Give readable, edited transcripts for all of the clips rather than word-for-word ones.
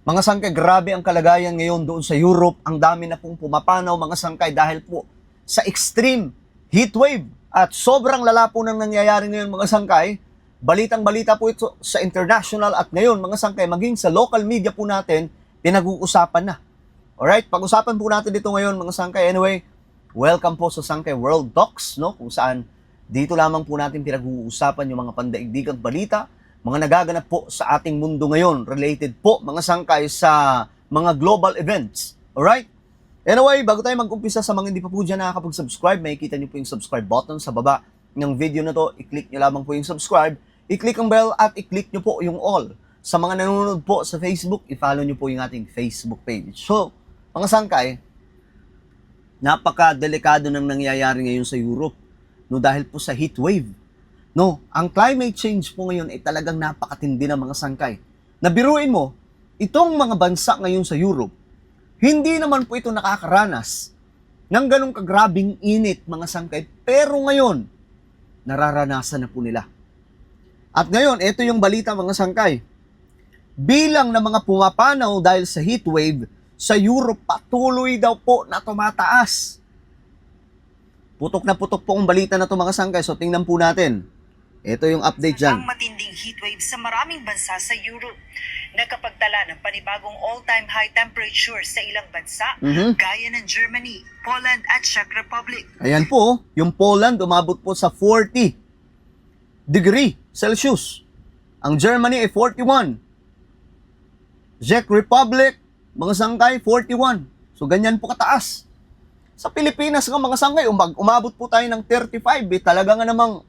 Mga sangkay, grabe ang kalagayan ngayon doon sa Europe. Ang dami na pong pumapanaw mga sangkay dahil po sa extreme heat wave. At sobrang lala po nang nangyayari ngayon mga sangkay. Balitang-balita po ito sa international at ngayon mga sangkay, maging sa local media po natin, pinag-uusapan na. Alright, pag-usapan po natin dito ngayon mga sangkay. Anyway, welcome po sa Sangkay World Talks, no? Kung saan dito lamang po natin pinag-uusapan yung mga pandaigdigang balita, mga nagaganap po sa ating mundo ngayon, related po mga sangkay sa mga global events. Alright? Anyway, bago tayo mag-umpisa, sa mga hindi pa po dyan nakakapag-subscribe, makikita nyo po yung subscribe button sa baba ng video na to. I-click nyo lamang po yung subscribe, i-click ang bell at i-click nyo po yung all. Sa mga nanonood po sa Facebook, i-follow nyo po yung ating Facebook page. So, mga sangkay, napaka-delikado ng nangyayari ngayon sa Europe, no, dahil po sa heat wave. No, ang climate change po ngayon ay talagang napakatindi ng mga sangkay. Nabiruin mo, itong mga bansa ngayon sa Europe, hindi naman po ito nakakaranas ng ganong kagrabing init mga sangkay, pero ngayon, nararanasan na po nila. At ngayon, ito yung balita mga sangkay. Bilang ng mga pumapanaw dahil sa heat wave, sa Europe patuloy daw po na tumataas. Putok na putok po ang balita na ito mga sangkay, so tingnan po natin. Ito yung update dyan. Ang matinding heatwave sa maraming bansa sa Europe. Nakapagtala ng panibagong all-time high temperature sa ilang bansa, gaya ng Germany, Poland at Czech Republic. Ayan po, yung Poland umabot po sa 40 degree Celsius. Ang Germany ay 41. Czech Republic, mga sangkay, 41. So ganyan po kataas. Sa Pilipinas nga mga sangkay, umabot po tayo ng 35. Talaga nga namang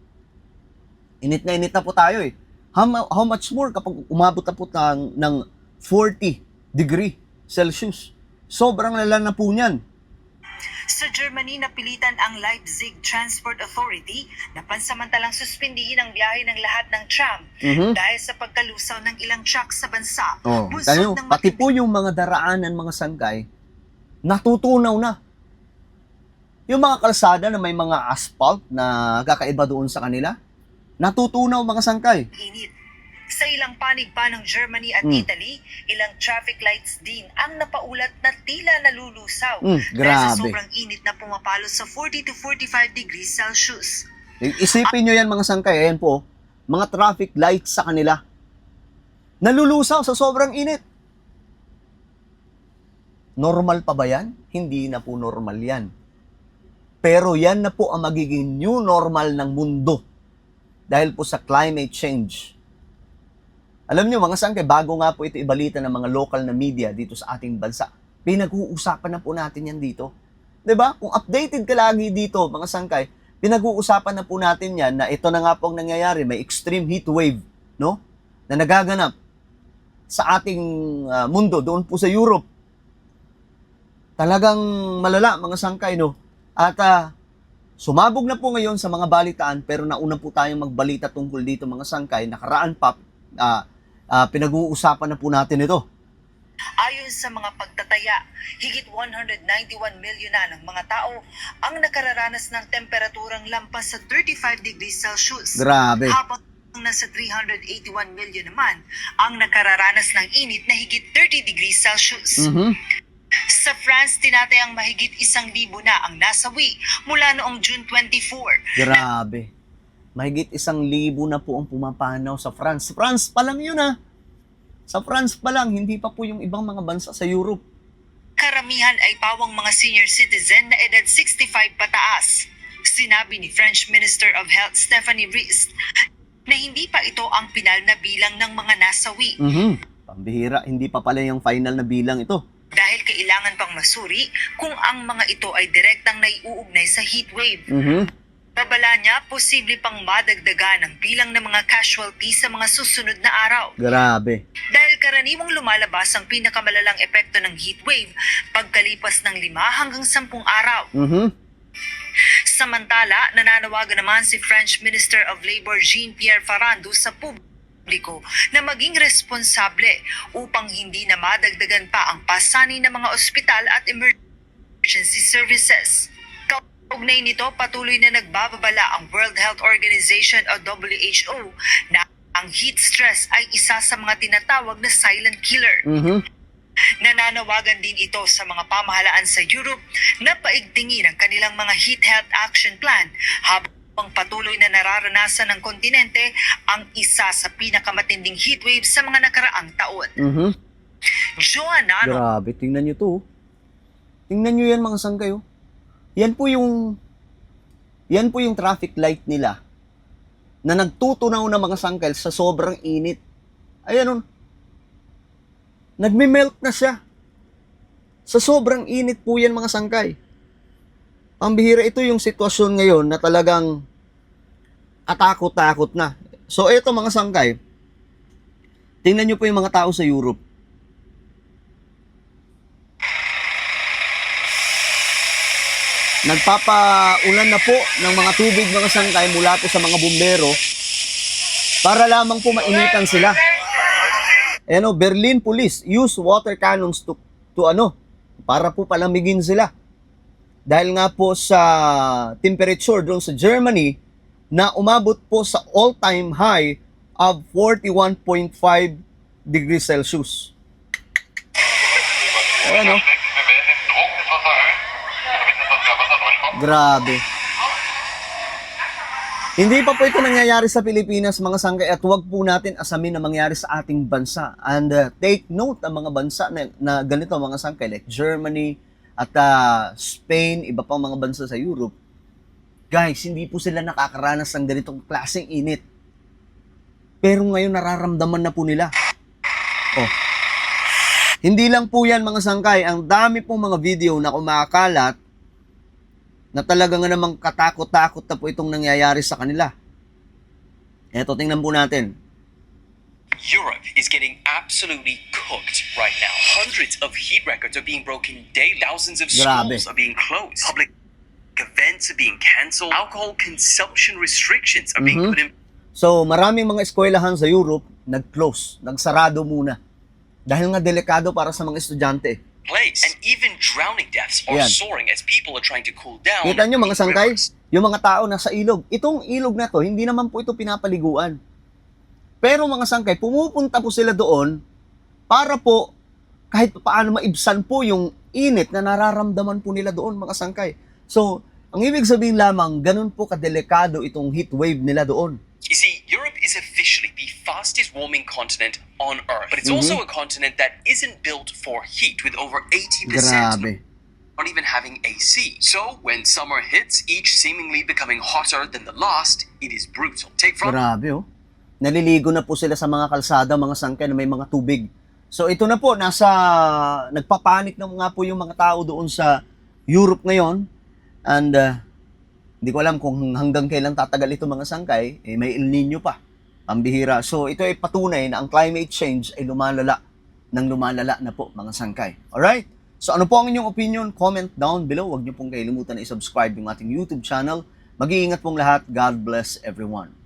init na po tayo eh. How much more kapag umabot na po ng 40 degree Celsius? Sobrang lala na po niyan. Sa Germany, napilitan ang Leipzig Transport Authority na pansamantalang suspindihin ang biyahe ng lahat ng tram dahil sa pagkalusaw ng ilang truck sa bansa. Tayo, pati po yung mga daraanan, mga sangkay, natutunaw na. Yung mga kalsada na may mga asphalt na kakaiba doon sa kanila, natutunaw mga sangkay. Init. Sa ilang panig pa ng Germany at Italy, ilang traffic lights din ang napaulat na tila nalulusaw dahil sa Grabe. sobrang init na pumapalo sa 40 to 45 degrees Celsius. Isipin nyo yan mga sangkay, ayan po, mga traffic lights sa kanila. Nalulusaw sa sobrang init. Normal pa ba yan? Hindi na po normal yan. Pero yan na po ang magiging new normal ng mundo dahil po sa climate change. Alam nyo mga sangkay, bago nga po ito ibalita ng mga local na media dito sa ating bansa, pinag-uusapan na po natin yan dito. 'Di ba? Kung updated ka lagi dito mga sangkay, pinag-uusapan na po natin yan na ito na nga po ang nangyayari, may extreme heat wave, no? Na nagaganap sa ating mundo doon po sa Europe. Talagang malala mga sangkay, no? At sumabog na po ngayon sa mga balitaan, pero nauna po tayong magbalita tungkol dito mga sangkay. Nakaraan pa, pinag-uusapan na po natin ito. Ayon sa mga pagtataya, higit 191 milyon na ng mga tao ang nakararanas ng temperaturang lampas sa 35 degrees Celsius. Grabe. Habang nasa 381 milyon naman ang nakararanas ng init na higit 30 degrees Celsius. Sa France, tinatayang mahigit 1,000 na ang nasawi mula noong June 24. Grabe. Mahigit 1,000 na po ang pumapanaw sa France. France pa lang yun Sa France pa lang, hindi pa po yung ibang mga bansa sa Europe. Karamihan ay pawang mga senior citizen na edad 65 pataas. Sinabi ni French Minister of Health Stephanie Rist na hindi pa ito ang pinal na bilang ng mga nasawi. Pambihira, hindi pa pala yung final na bilang ito. Dahil kailangan pang masuri kung ang mga ito ay direktang naiuugnay sa heat wave. Babala niya, posible pang madagdagan ang bilang ng mga casualty sa mga susunod na araw. Grabe. Dahil karaniwang lumalabas ang pinakamalalang epekto ng heat wave pagkalipas ng 5 hanggang 10 araw. Samantala, nananawagan naman si French Minister of Labor Jean-Pierre Farandou sa publiko na maging responsable upang hindi na madagdagan pa ang pasanin ng mga ospital at emergency services. Kaugnay nito, patuloy na nagbababala ang World Health Organization o WHO na ang heat stress ay isa sa mga tinatawag na silent killer. Nananawagan din ito sa mga pamahalaan sa Europe na paigtingin ang kanilang mga heat health action plan habang patuloy na nararanasan ng kontinente ang isa sa pinakamatinding heatwave sa mga nakaraang taon. Joan, ano? Grabe, tingnan nyo to. Tingnan nyo yan mga sangkay. Oh. Yan po yung traffic light nila na nagtutunaw na mga sangkay sa sobrang init. Ayan, nagme-melt na siya. Sa sobrang init po yan mga sangkay. Ang bihira, ito yung sitwasyon ngayon na talagang atakot-takot na. So ito mga sangkay, tingnan nyo po yung mga tao sa Europe. Nagpapaulan na po ng mga tubig mga sangkay mula po sa mga bumbero para lamang po mainitan sila. Berlin Police use water cannons to para po palamigin sila. Dahil nga po sa temperature doon sa Germany na umabot po sa all-time high of 41.5 degrees Celsius. Ayan. Grabe. Hindi pa po ito nangyayari sa Pilipinas mga sangkay at huwag po natin asamin na mangyari sa ating bansa. And take note ang mga bansa na ganito mga sangkay like Germany at Spain, iba pang mga bansa sa Europe. Guys, hindi po sila nakakaranas ng ganitong klaseng init. Pero ngayon nararamdaman na po nila. Hindi lang po yan mga sangkay, ang dami pong mga video na kumakalat na talaga nga namang katakot-takot na po itong nangyayari sa kanila. Eto, tingnan po natin. Europe is getting absolutely cooked right now. Hundreds of heat records are being broken daily. Thousands of Grabe. schools are being closed. Public events are being cancelled. Alcohol consumption restrictions are being put in So, maraming mga eskwelahan sa Europe nag-close, nagsarado muna. Dahil nga delikado para sa mga estudyante. place. And even drowning deaths are Yan. soaring as people are trying to cool down. Kita nyo mga in sangkay, rivers. yung mga tao nasa ilog. Itong ilog na to, hindi naman po ito pinapaliguan. Pero mga sangkay, pumupunta po sila doon para po kahit paano maibsan po yung init na nararamdaman po nila doon mga sangkay. So, ang ibig sabihin lamang, ganun po kadelikado itong heat wave nila doon. You see, Europe is officially the fastest warming continent on Earth, but it's also a continent that isn't built for heat, with over 80% Grabe. not even having AC. So, when summer hits, each seemingly becoming hotter than the last, it is brutal. Take from Grabe oh. Naliligo na po sila sa mga kalsada, mga sangkay na may mga tubig. So ito na po, nagpapanik na nga po yung mga tao doon sa Europe ngayon. And hindi ko alam kung hanggang kailan tatagal ito mga sangkay, may El Nino pa, ang bihira. So ito ay patunay na ang climate change ay lumalala na po mga sangkay. Alright? So ano po ang inyong opinion? Comment down below. Huwag niyo pong kalimutan na i-subscribe yung ating YouTube channel. Mag-iingat pong lahat. God bless everyone.